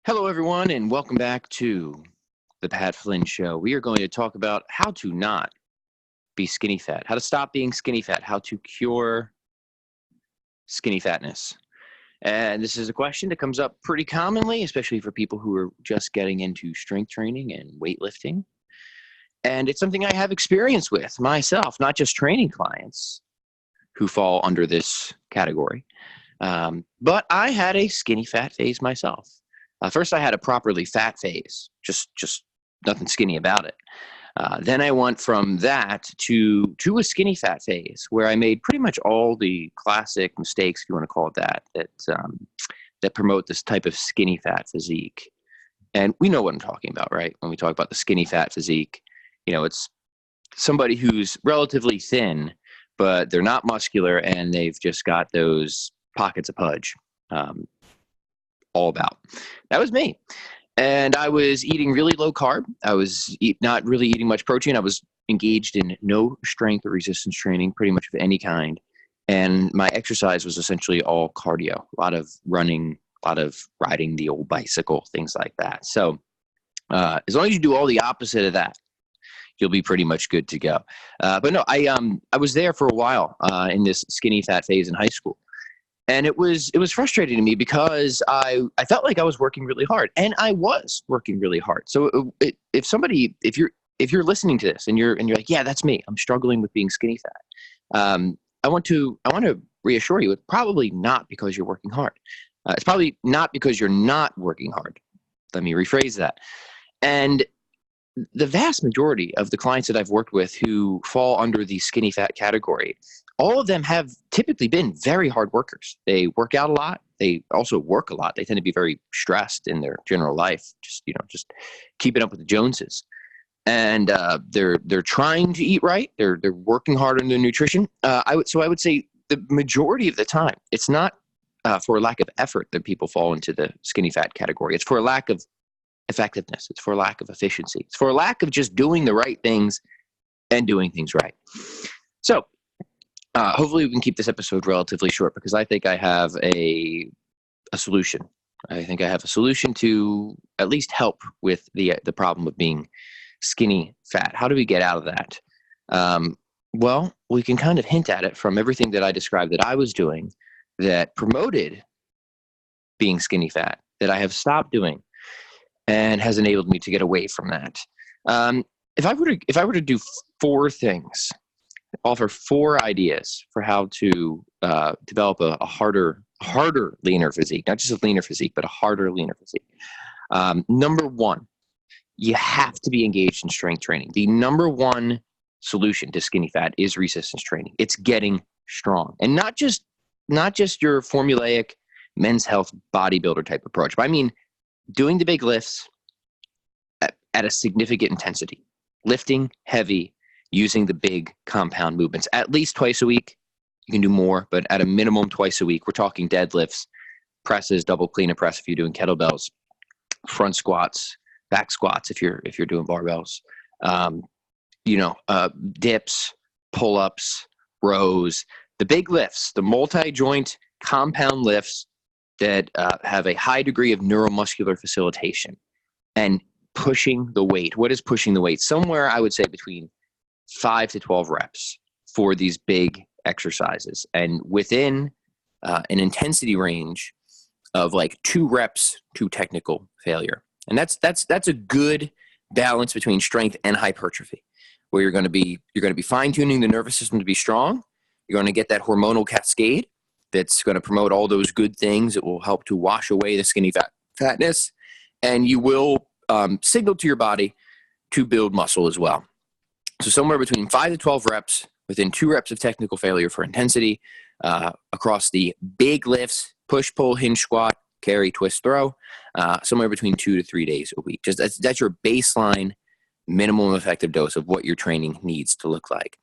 Hello, everyone, and welcome back to the Pat Flynn Show. We are going to talk about how to not be skinny fat, how to stop being skinny fat, how to cure skinny fatness. And this is a question that comes up pretty commonly, especially for people who are just getting into strength training and weightlifting. And it's something I have experience with myself, not just training clients who fall under this category. But I had a skinny fat phase myself. First, I had a properly fat phase, just nothing skinny about it. Then I went from that to a skinny fat phase, where I made pretty much all the classic mistakes, if you want to call it that promote this type of skinny fat physique. And we know what I'm talking about, right? When we talk about the skinny fat physique, it's somebody who's relatively thin, but they're not muscular, and they've just got those pockets of pudge. All about. That was me. And I was eating really low carb. I was not really eating much protein. I was engaged in no strength or resistance training, pretty much of any kind. And my exercise was essentially all cardio, a lot of running, a lot of riding the old bicycle, things like that. So as long as you do all the opposite of that, you'll be pretty much good to go. But no, I was there for a while in this skinny fat phase in high school. And it was frustrating to me because I felt like I was working really hard, and I was working really hard. So if you're listening to this and you're like, yeah, that's me, I'm struggling with being skinny fat. I want to reassure you, it's probably not because you're working hard. It's probably not because you're not working hard. Let me rephrase that. And the vast majority of the clients that I've worked with who fall under the skinny fat category, all of them have typically been very hard workers. They work out a lot. They also work a lot. They tend to be very stressed in their general life, just keeping up with the Joneses. And they're trying to eat right. They're working hard on their nutrition. I would say the majority of the time, it's not for a lack of effort that people fall into the skinny fat category. It's for a lack of effectiveness. It's for a lack of efficiency. It's for a lack of just doing the right things and doing things right. So hopefully we can keep this episode relatively short, because I think I have a solution. I think I have a solution to at least help with the problem of being skinny fat. How do we get out of that? Well, we can kind of hint at it from everything that I described that I was doing that promoted being skinny fat, that I have stopped doing, and has enabled me to get away from that. If I were to do four things, offer four ideas for how to develop a harder, leaner physique, not just a leaner physique, but a harder, leaner physique. Number one, you have to be engaged in strength training. The number one solution to skinny fat is resistance training. It's getting strong, and not just your formulaic men's health bodybuilder type approach, but I mean doing the big lifts at a significant intensity, lifting heavy, using the big compound movements at least twice a week. You can do more, but at a minimum twice a week. We're talking deadlifts, presses, double clean and press if you're doing kettlebells, front squats, back squats if you're doing barbells, dips, pull-ups, rows, the big lifts, the multi-joint compound lifts that have a high degree of neuromuscular facilitation, and pushing the weight. What is pushing the weight? Somewhere I would say between 5 to 12 reps for these big exercises, and within an intensity range of like 2 reps to technical failure. And that's a good balance between strength and hypertrophy, where you're going to be fine-tuning the nervous system to be strong. You're going to get that hormonal cascade that's going to promote all those good things that will help to wash away the skinny fatness, and you will signal to your body to build muscle as well. So somewhere between 5 to 12 reps, within 2 reps of technical failure for intensity, across the big lifts, push, pull, hinge, squat, carry, twist, throw, somewhere between 2 to 3 days a week. Just that's your baseline minimum effective dose of what your training needs to look like.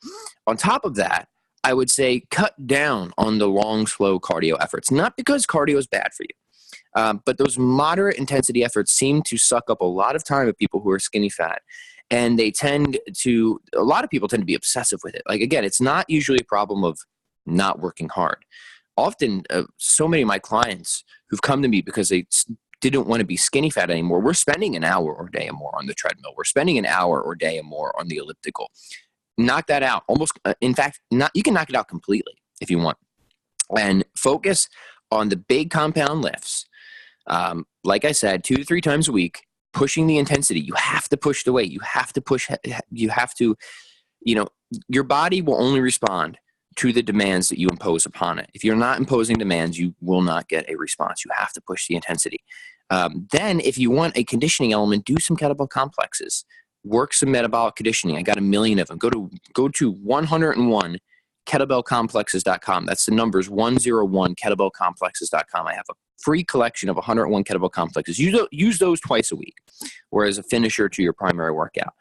On top of that, I would say cut down on the long, slow cardio efforts. Not because cardio is bad for you, but those moderate intensity efforts seem to suck up a lot of time of people who are skinny fat. And a lot of people tend to be obsessive with it. Like, again, it's not usually a problem of not working hard. Often, so many of my clients who've come to me because they didn't want to be skinny fat anymore, we're spending an hour or day or more on the treadmill. We're spending an hour or day or more on the elliptical. Knock that out. In fact, you can knock it out completely if you want. And focus on the big compound lifts. Like I said, 2 to 3 times a week, pushing the intensity. You have to push the weight. You have to, your body will only respond to the demands that you impose upon it. If you're not imposing demands, you will not get a response. You have to push the intensity. Then if you want a conditioning element, do some kettlebell complexes. Work some metabolic conditioning. I got a million of them. Go to 101 kettlebellcomplexes.com. That's the numbers 101 kettlebellcomplexes.com. I have a free collection of 101 kettlebell complexes. Use those twice a week, or as a finisher to your primary workout.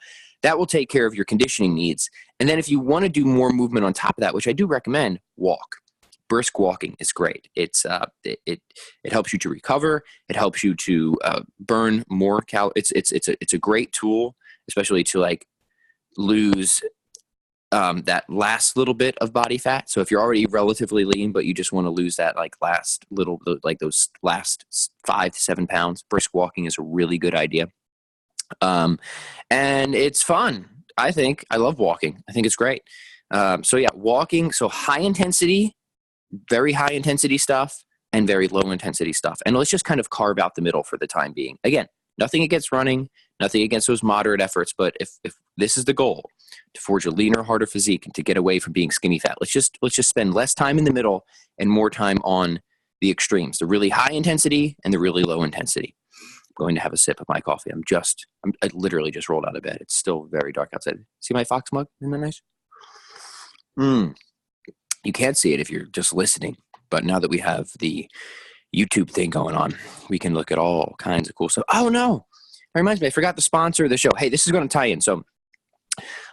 That will take care of your conditioning needs. And then if you want to do more movement on top of that, which I do recommend, walk. Brisk walking is great. It helps you to recover. It helps you to burn more calories. It's a great tool, especially to like lose that last little bit of body fat. So if you're already relatively lean, but you just want to lose that those last 5 to 7 pounds, brisk walking is a really good idea. And it's fun. I love walking. I think it's great. So yeah, walking. So high intensity, very high intensity stuff and very low intensity stuff. And let's just kind of carve out the middle for the time being. Again, nothing against running, nothing against those moderate efforts. But if this is the goal, to forge a leaner, harder physique and to get away from being skinny fat, let's just spend less time in the middle and more time on the extremes, the really high intensity and the really low intensity. Going to have a sip of my coffee. I literally just rolled out of bed. It's still very dark outside. See my Fox mug? Isn't that nice? You can't see it if you're just listening, but now that we have the YouTube thing going on, we can look at all kinds of cool stuff. Oh no, that reminds me, I forgot the sponsor of the show. Hey, this is going to tie in. So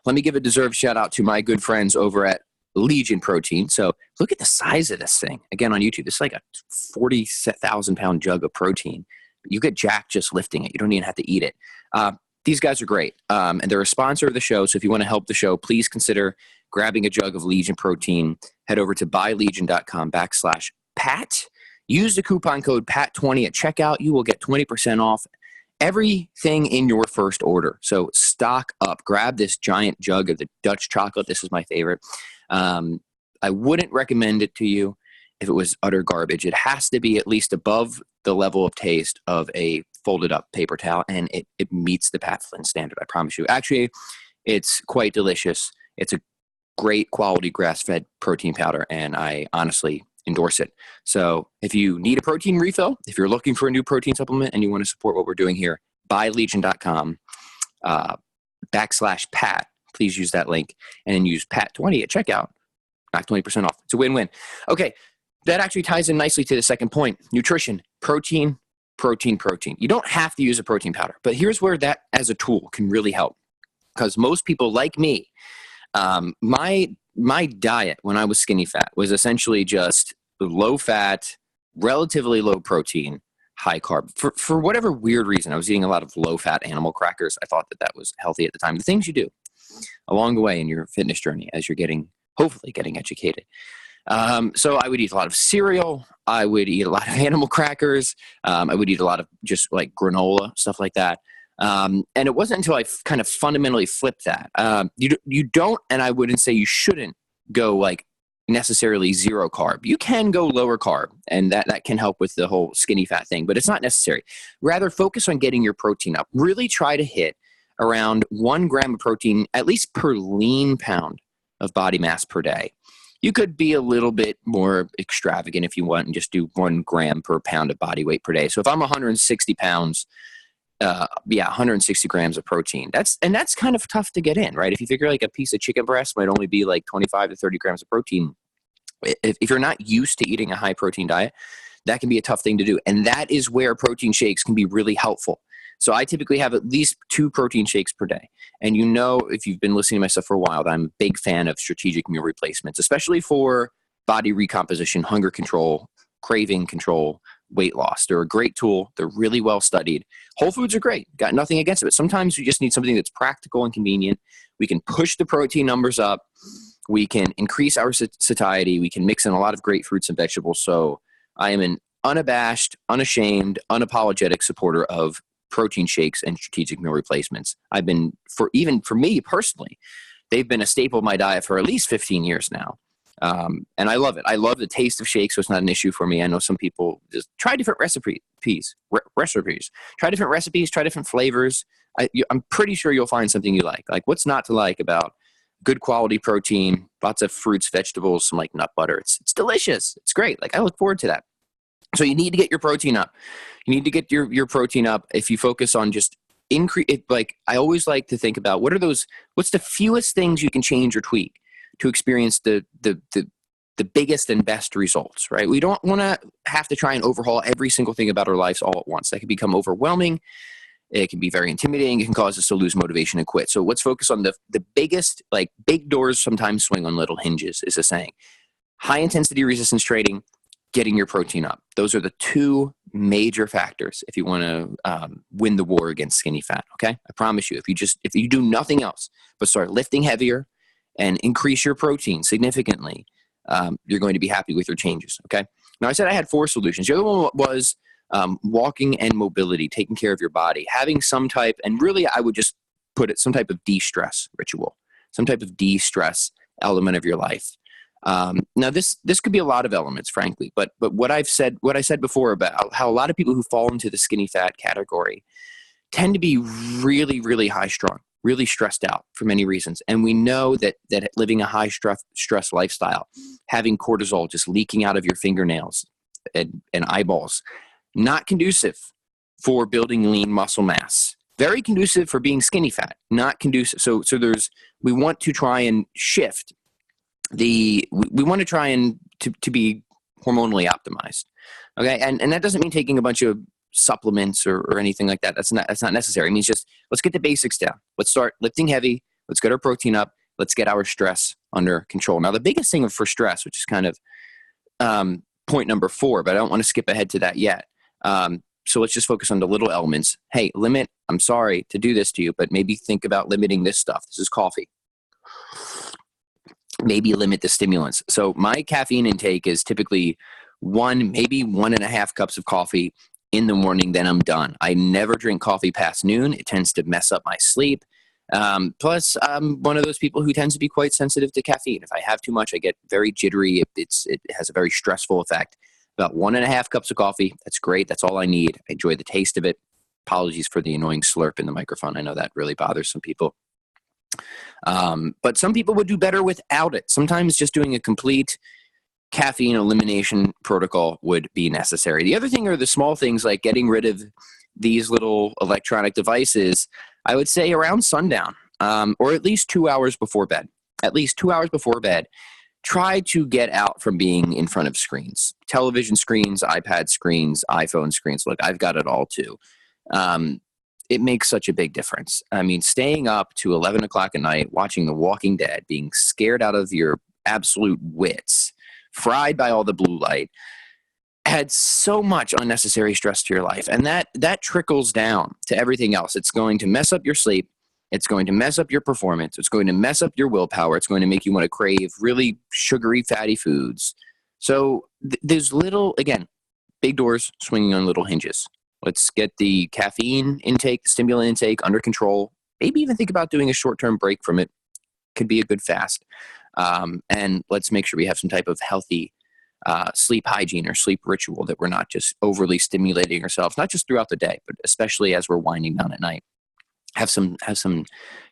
let me give a deserved shout out to my good friends over at Legion Protein. So look at the size of this thing. Again, on YouTube, it's like a 40,000 pound jug of protein. You get jacked just lifting it. You don't even have to eat it. These guys are great. And they're a sponsor of the show. So if you want to help the show, please consider grabbing a jug of Legion Protein. Head over to buylegion.com/Pat. Use the coupon code PAT20 at checkout. You will get 20% off everything in your first order. So stock up. Grab this giant jug of the Dutch chocolate. This is my favorite. I wouldn't recommend it to you if it was utter garbage. It has to be at least above the level of taste of a folded up paper towel, and it meets the Pat Flynn standard, I promise you. Actually, it's quite delicious. It's a great quality grass-fed protein powder, and I honestly endorse it. So if you need a protein refill, if you're looking for a new protein supplement and you want to support what we're doing here, buylegion.com /Pat. Please use that link and then use PAT20 at checkout. Knock 20% off. It's a win-win. Okay, that actually ties in nicely to the second point. Nutrition, protein. You don't have to use a protein powder, but here's where that as a tool can really help. Because most people like me, my diet when I was skinny fat was essentially just low fat, relatively low protein, high carb. For whatever weird reason, I was eating a lot of low fat animal crackers. I thought that was healthy at the time. The things you do along the way in your fitness journey as you're hopefully getting educated. So I would eat a lot of cereal. I would eat a lot of animal crackers. I would eat a lot of just like granola, stuff like that. And it wasn't until I kind of fundamentally flipped that. You don't, and I wouldn't say you shouldn't go like necessarily zero carb. You can go lower carb, and that can help with the whole skinny fat thing, but it's not necessary. Rather, focus on getting your protein up. Really try to hit around 1 gram of protein, at least per lean pound of body mass per day. You could be a little bit more extravagant if you want and just do 1 gram per pound of body weight per day. So if I'm 160 pounds, 160 grams of protein. That's kind of tough to get in, right? If you figure like a piece of chicken breast might only be like 25 to 30 grams of protein. If you're not used to eating a high protein diet, that can be a tough thing to do. And that is where protein shakes can be really helpful. So I typically have at least 2 protein shakes per day. And you know, if you've been listening to my stuff for a while, that I'm a big fan of strategic meal replacements, especially for body recomposition, hunger control, craving control, weight loss. They're a great tool. They're really well studied. Whole foods are great. Got nothing against it. But sometimes we just need something that's practical and convenient. We can push the protein numbers up. We can increase our satiety. We can mix in a lot of great fruits and vegetables. So I am an unabashed, unashamed, unapologetic supporter of protein shakes and strategic meal replacements. I've been, for me personally, they've been a staple of my diet for at least 15 years now. And I love it. I love the taste of shakes, so it's not an issue for me. I know some people just try different recipes. Try different recipes, try different flavors. I'm pretty sure you'll find something you like. Like, what's not to like about good quality protein, lots of fruits, vegetables, some like nut butter. It's delicious. It's great. Like, I look forward to that. So you need to get your protein up. You need to get your protein up. If you focus on just increase it, like, I always like to think about what's the fewest things you can change or tweak to experience the biggest and best results, right? We don't want to have to try and overhaul every single thing about our lives all at once. That can become overwhelming. It can be very intimidating. It can cause us to lose motivation and quit. So let's focus on the biggest, like, big doors sometimes swing on little hinges, is a saying. High intensity resistance training, getting your protein up. Those are the two major factors if you want to win the war against skinny fat, okay? I promise you, if you do nothing else but start lifting heavier and increase your protein significantly, you're going to be happy with your changes, okay? Now, I said I had 4 solutions. The other one was walking and mobility, taking care of your body, having some type, and really I would just put it, some type of de-stress ritual, some type of de-stress element of your life. Now this could be a lot of elements, frankly, but what I said before about how a lot of people who fall into the skinny fat category tend to be really, really high strung, really stressed out for many reasons. And we know that living a high stress lifestyle, having cortisol just leaking out of your fingernails and eyeballs, not conducive for building lean muscle mass. Very conducive for being skinny fat, not conducive. So we want to try and shift we want to try and to be hormonally optimized. Okay. And that doesn't mean taking a bunch of supplements or anything like that. That's not necessary. It means just, let's get the basics down. Let's start lifting heavy. Let's get our protein up. Let's get our stress under control. Now, the biggest thing for stress, which is kind of point number 4, but I don't want to skip ahead to that yet. So let's just focus on the little elements. Hey, I'm sorry to do this to you, but maybe think about limiting this stuff. This is coffee. Maybe limit the stimulants. So my caffeine intake is typically 1, maybe 1.5 cups of coffee in the morning, then I'm done. I never drink coffee past noon. It tends to mess up my sleep. Plus, I'm one of those people who tends to be quite sensitive to caffeine. If I have too much, I get very jittery. It has a very stressful effect. About 1.5 cups of coffee. That's great. That's all I need. I enjoy the taste of it. Apologies for the annoying slurp in the microphone. I know that really bothers some people. But some people would do better without it. Sometimes just doing a complete caffeine elimination protocol would be necessary. The other thing are the small things like getting rid of these little electronic devices, I would say around sundown, or at least 2 hours before bed. At least 2 hours before bed. Try to get out from being in front of screens, television screens, iPad screens, iPhone screens. Look, I've got it all too. It makes such a big difference. I mean, staying up to 11 o'clock at night, watching The Walking Dead, being scared out of your absolute wits, fried by all the blue light, adds so much unnecessary stress to your life. And that trickles down to everything else. It's going to mess up your sleep. It's going to mess up your performance. It's going to mess up your willpower. It's going to make you want to crave really sugary, fatty foods. So there's little, again, big doors swinging on little hinges. Let's get the caffeine intake, the stimulant intake under control. Maybe even think about doing a short-term break from it. Could be a good fast. And let's make sure we have some type of healthy sleep hygiene or sleep ritual, that we're not just overly stimulating ourselves, not just throughout the day, but especially as we're winding down at night. Have some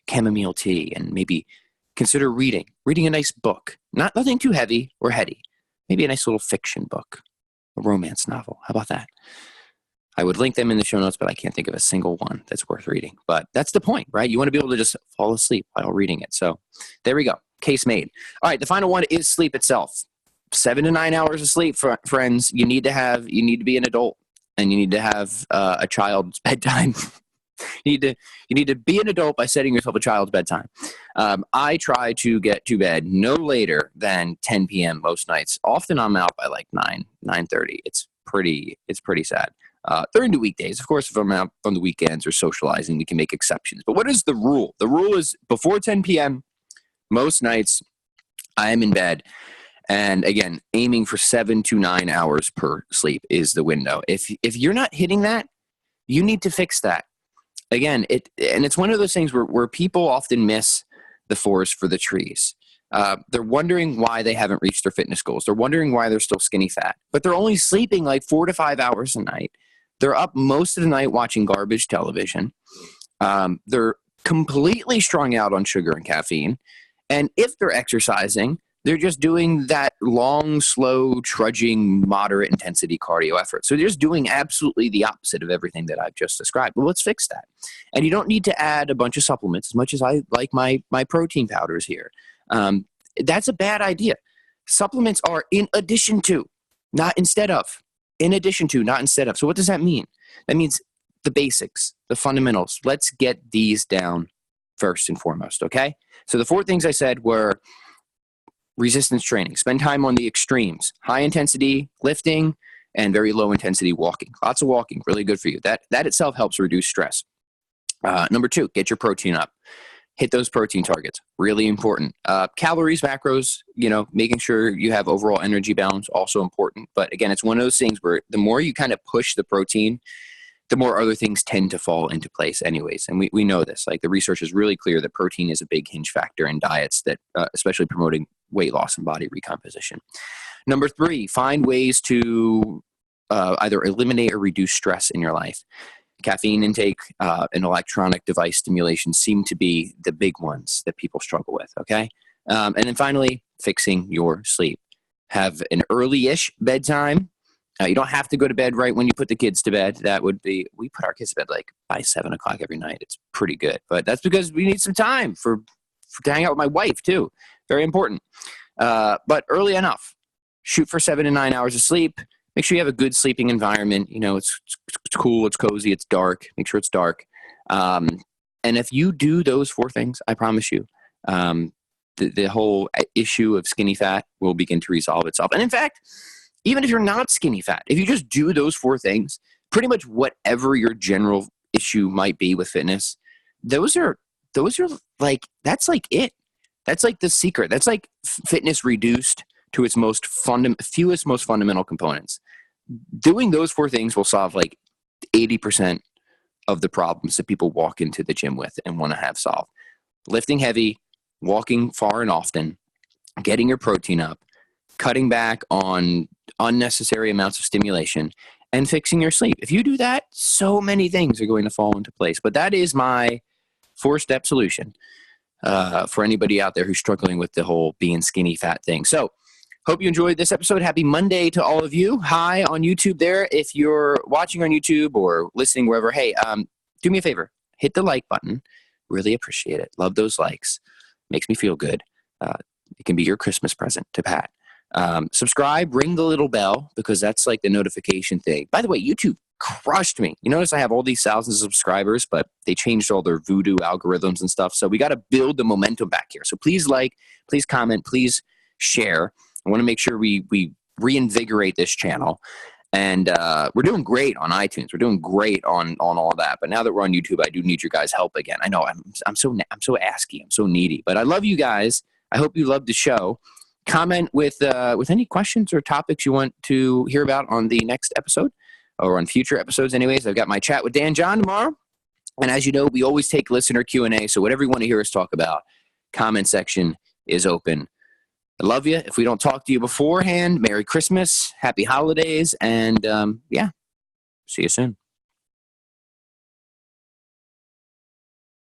chamomile tea, and maybe consider reading a nice book. Nothing too heavy or heady. Maybe a nice little fiction book, a romance novel. How about that? I would link them in the show notes, but I can't think of a single one that's worth reading. But that's the point, right? You want to be able to just fall asleep while reading it. So there we go. Case made. All right. The final one is sleep itself. 7 to 9 hours of sleep, friends. You need to be an adult, and you need to have a child's bedtime. You need to be an adult by setting yourself a child's bedtime. I try to get to bed no later than 10 p.m. most nights. Often I'm out by like 9:30. It's pretty sad. During the weekdays, of course, if I'm out on the weekends or socializing, we can make exceptions. But what is the rule? The rule is before 10 p.m. most nights I am in bed. And again, aiming for 7 to 9 hours per sleep is the window. If you're not hitting that, you need to fix that. Again, it's one of those things where people often miss the forest for the trees. They're wondering why they haven't reached their fitness goals. They're wondering why they're still skinny fat, but they're only sleeping like 4 to 5 hours a night. They're up most of the night watching garbage television. They're completely strung out on sugar and caffeine. And if they're exercising, they're just doing that long, slow, trudging, moderate intensity cardio effort. So they're just doing absolutely the opposite of everything that I've just described. Well, let's fix that. And you don't need to add a bunch of supplements as much as I like my protein powders here. That's a bad idea. Supplements are in addition to, not instead of. In addition to, not instead of. So what does that mean? That means the basics, the fundamentals. Let's get these down first and foremost, okay? So the 4 things I said were resistance training. Spend time on the extremes. High intensity lifting and very low intensity walking. Lots of walking, really good for you. That itself helps reduce stress. Number 2, get your protein up. Hit those protein targets. Really important. Calories, macros, making sure you have overall energy balance, also important. But again, it's one of those things where the more you kind of push the protein, the more other things tend to fall into place anyways. And we know this. Like, the research is really clear that protein is a big hinge factor in diets that, especially promoting weight loss and body recomposition. Number 3, find ways to either eliminate or reduce stress in your life. Caffeine intake and electronic device stimulation seem to be the big ones that people struggle with, okay? And then finally, fixing your sleep. Have an early-ish bedtime. You don't have to go to bed right when you put the kids to bed. That would be, we put our kids to bed like by 7 o'clock every night. It's pretty good. But that's because we need some time to hang out with my wife too. Very important. But early enough. Shoot for 7 to 9 hours of sleep. Make sure you have a good sleeping environment. It's cool, it's cozy, it's dark. Make sure it's dark. And if you do those 4 things, I promise you, the whole issue of skinny fat will begin to resolve itself. And in fact, even if you're not skinny fat, if you just do those 4 things, pretty much whatever your general issue might be with fitness, those are like, that's like it. That's like the secret. That's like fitness reduced to its fewest, most fundamental components. Doing those 4 things will solve like 80% of the problems that people walk into the gym with and want to have solved. Lifting heavy, walking far and often, getting your protein up, cutting back on unnecessary amounts of stimulation, and fixing your sleep. If you do that, so many things are going to fall into place. But that is my 4-step solution for anybody out there who's struggling with the whole being skinny fat thing. So hope you enjoyed this episode. Happy Monday to all of you. Hi on YouTube there. If you're watching on YouTube or listening wherever, hey, do me a favor. Hit the like button. Really appreciate it. Love those likes. Makes me feel good. It can be your Christmas present to Pat. Subscribe, ring the little bell, because that's like the notification thing. By the way, YouTube crushed me. You notice I have all these thousands of subscribers, but they changed all their voodoo algorithms and stuff. So we got to build the momentum back here. So please like, please comment, please share. I want to make sure we reinvigorate this channel. And we're doing great on iTunes. We're doing great on all of that. But now that we're on YouTube, I do need your guys' help again. I know I'm so asky. I'm so needy. But I love you guys. I hope you loved the show. Comment with any questions or topics you want to hear about on the next episode or on future episodes. Anyways, I've got my chat with Dan John tomorrow. And as you know, we always take listener Q&A. So whatever you want to hear us talk about, comment section is open. I love you. If we don't talk to you beforehand, Merry Christmas, Happy Holidays, and see you soon.